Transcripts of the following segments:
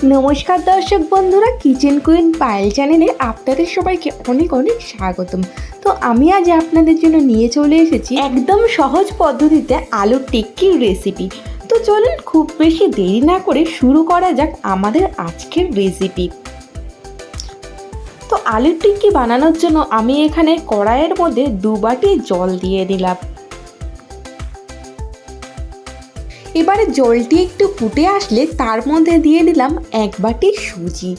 নমস্কার দর্শক বন্ধুরা, কিচেন কুইন পায়েল চ্যানেলে আপনাদের সবাইকে অনেক অনেক স্বাগতম। তো আমি আজ আপনাদের জন্য নিয়ে চলে এসেছি একদম সহজ পদ্ধতিতে আলুর টিক্কির রেসিপি। তো চলুন খুব বেশি দেরি না করে শুরু করা যাক আমাদের আজকের রেসিপি। তো আলুর টিক্কি বানানোর জন্য আমি এখানে কড়াইয়ের মধ্যে 2 বাটি জল দিয়ে দিলাম। এবারে জলটি একটু ফুটে আসলে তার মধ্যে দিয়ে দিলাম 1 বাটি সুজি,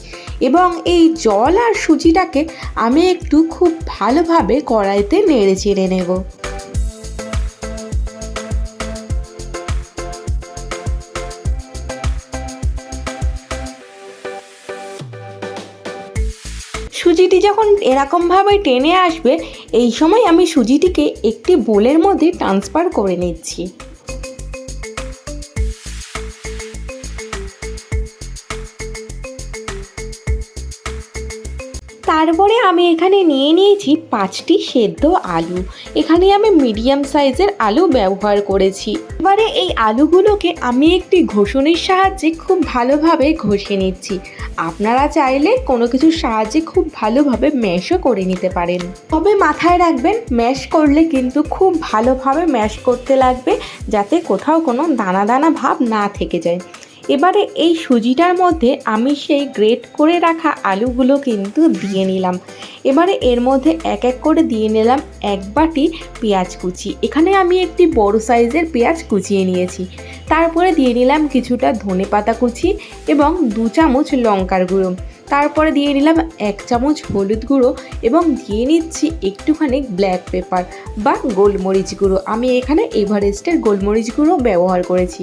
এবং এই জল আর সুজিটাকে আমি একটু খুব ভালোভাবে কড়াইতে নেড়ে চেড়ে নেব। সুজিটি যখন এরকমভাবে টেনে আসবে, এই সময় আমি সুজিটিকে একটি বোলের মধ্যে ট্রান্সফার করে নিচ্ছি। তারপরে আমি এখানে নিয়ে নিয়েছি 5টি সেদ্ধ আলু। এখানে আমি মিডিয়াম সাইজের আলু ব্যবহার করেছি। এবারে এই আলুগুলোকে আমি একটি ঘষণির সাহায্যে খুব ভালোভাবে ঘষে নিচ্ছি। আপনারা চাইলে কোনো কিছুর সাহায্যে খুব ভালোভাবে ম্যাশও করে নিতে পারেন, তবে মাথায় রাখবেন ম্যাশ করলে কিন্তু খুব ভালোভাবে ম্যাশ করতে লাগবে, যাতে কোথাও কোনো দানা দানা ভাব না থেকে যায়। এবারে এই সুজিটার মধ্যে আমি সেই গ্রেট করে রাখা আলুগুলো কিন্তু দিয়ে নিলাম। এবারে এর মধ্যে এক এক করে দিয়ে নিলাম 1 বাটি পেঁয়াজ কুচি। এখানে আমি একটি বড় সাইজের পেঁয়াজ কুচিয়ে নিয়েছি। তারপরে দিয়ে নিলাম কিছুটা ধনেপাতা কুচি এবং 2 চামচ লঙ্কার গুঁড়ো। তারপরে দিয়ে নিলাম 1 চামচ হলুদ গুঁড়ো এবং দিয়ে নিচ্ছি একটুখানি ব্ল্যাক পেপার বা গোলমরিচ গুঁড়ো। আমি এখানে এভারেস্টের গোলমরিচ গুঁড়ো ব্যবহার করেছি।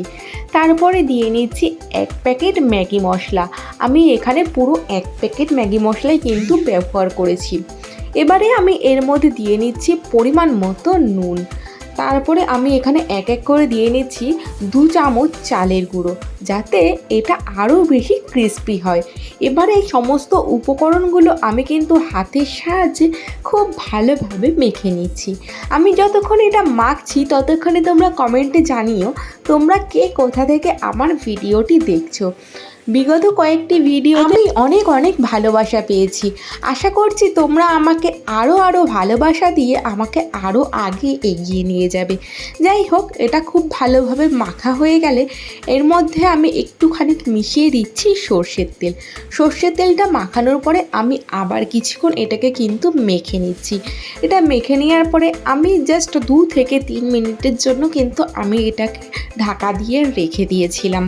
তারপরে দিয়ে নিচ্ছি 1 প্যাকেট ম্যাগি মশলা। আমি এখানে পুরো 1 প্যাকেট ম্যাগি মশলাই কিন্তু ব্যবহার করেছি। এবারে আমি এর মধ্যে দিয়ে নিচ্ছি পরিমাণ মতো নুন। তারপরে আমি এখানে এক এক করে দিয়ে নিচ্ছি 2 চামচ চালের গুঁড়ো, যাতে এটা আরও বেশি ক্রিস্পি হয়। এবারে এই সমস্ত উপকরণগুলো আমি কিন্তু হাতের সাহায্যে খুব ভালোভাবে মেখে নিচ্ছি। আমি যতক্ষণ এটা মাখছি ততক্ষণে তোমরা কমেন্টে জানিও তোমরা কে কোথা থেকে আমার ভিডিওটি দেখছো। বিগত কয়েকটি ভিডিও আমি অনেক অনেক ভালোবাসা পেয়েছি। আশা করছি তোমরা আমাকে আরও ভালোবাসা দিয়ে আমাকে আরও আগে এগিয়ে নিয়ে যাবে। যাই হোক, এটা খুব ভালোভাবে মাখা হয়ে গেলে এর মধ্যে আমি একটুখানি মিশিয়ে দিচ্ছি সর্ষের তেল। সর্ষের তেলটা মাখানোর পরে আমি আবার কিছুক্ষণ এটাকে কিন্তু মেখে নিচ্ছি। এটা মেখে নেওয়ার পরে আমি জাস্ট 2 থেকে 3 মিনিটের জন্য কিন্তু আমি এটাকে ঢাকা দিয়ে রেখে দিয়েছিলাম।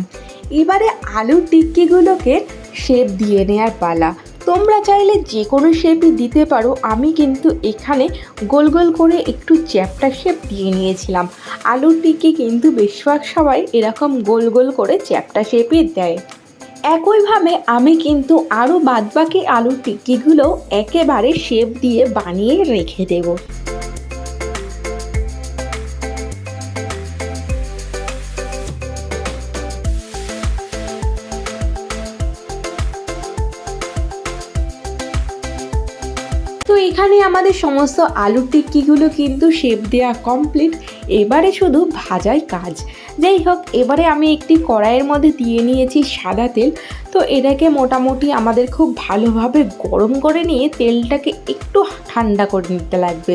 এবারে আলুর টিক্কিগুলোকে শেপ দিয়ে নেওয়ার পালা। তোমরা চাইলে যে কোনো শেপই দিতে পারো। আমি কিন্তু এখানে গোল গোল করে একটু চ্যাপ্টা শেপ দিয়ে নিয়েছিলাম। আলুর টিক্কি কিন্তু বেশিরভাগ সবাই এরকম গোল গোল করে চ্যাপ্টা শেপই দেয়। একইভাবে আমি কিন্তু আরও বাদবাকি আলুর টিক্কিগুলো একেবারে শেপ দিয়ে বানিয়ে রেখে দেবো। তো এখানে আমাদের সমস্ত আলুর টিক্কিগুলো কিন্তু শেপ দেওয়া কমপ্লিট। এবারে শুধু ভাজাই কাজ। যাই হোক, এবারে আমি একটি কড়াইয়ের মধ্যে দিয়ে নিয়েছি সাদা তেল। তো এটাকে মোটামুটি আমাদের খুব ভালোভাবে গরম করে নিয়ে তেলটাকে একটু ঠান্ডা করে নিতে লাগবে।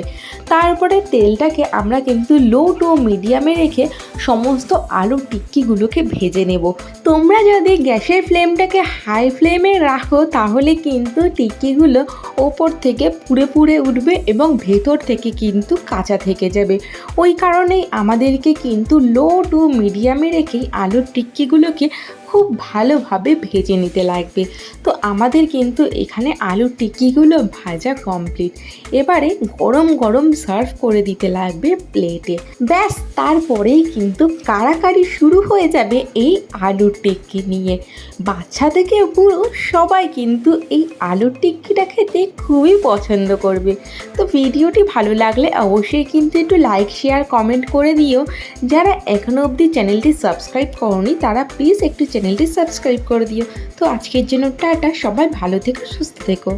তারপরে তেলটাকে আমরা কিন্তু লো টু মিডিয়ামে রেখে সমস্ত আলুর টিক্কিগুলোকে ভেজে নেব। তোমরা যদি গ্যাসের ফ্লেমটাকে হাই ফ্লেমে রাখো তাহলে কিন্তু টিক্কিগুলো ওপর থেকে পুড়ে পুড়ে উঠবে এবং ভেতর থেকে কিন্তু কাঁচা থেকে যাবে। ওই কারণেই আমাদেরকে কিন্তু লো টু মিডিয়ামে রেখেই আলুর টিক্কিগুলোকে খুব ভালোভাবে ভেজে নিতে লাগবে। তো আমাদের কিন্তু এখানে আলুর টিক্কিগুলো ভাজা কমপ্লিট। এবারে গরম গরম সার্ভ করে দিতে লাগবে প্লেটে। ব্যাস, তারপরেই কিন্তু কাড়াকাড়ি শুরু হয়ে যাবে এই আলুর টিক্কি নিয়ে। বাচ্চা থেকে বুড়ো সবাই কিন্তু এই আলুর টিক্কিটা খেতে খুবই পছন্দ করবে। তো ভিডিওটি ভালো লাগলে অবশ্যই কিন্তু একটু লাইক, শেয়ার, কমেন্ট করে দিও। যারা এখনও অবধি চ্যানেলটি সাবস্ক্রাইব করোনি তারা প্লিজ একটু চ্যানেলটি সাবস্ক্রাইব করে দিও। তো আজকের জন্য টাটা, সবাই ভালো থেকো, সুস্থ থেকো।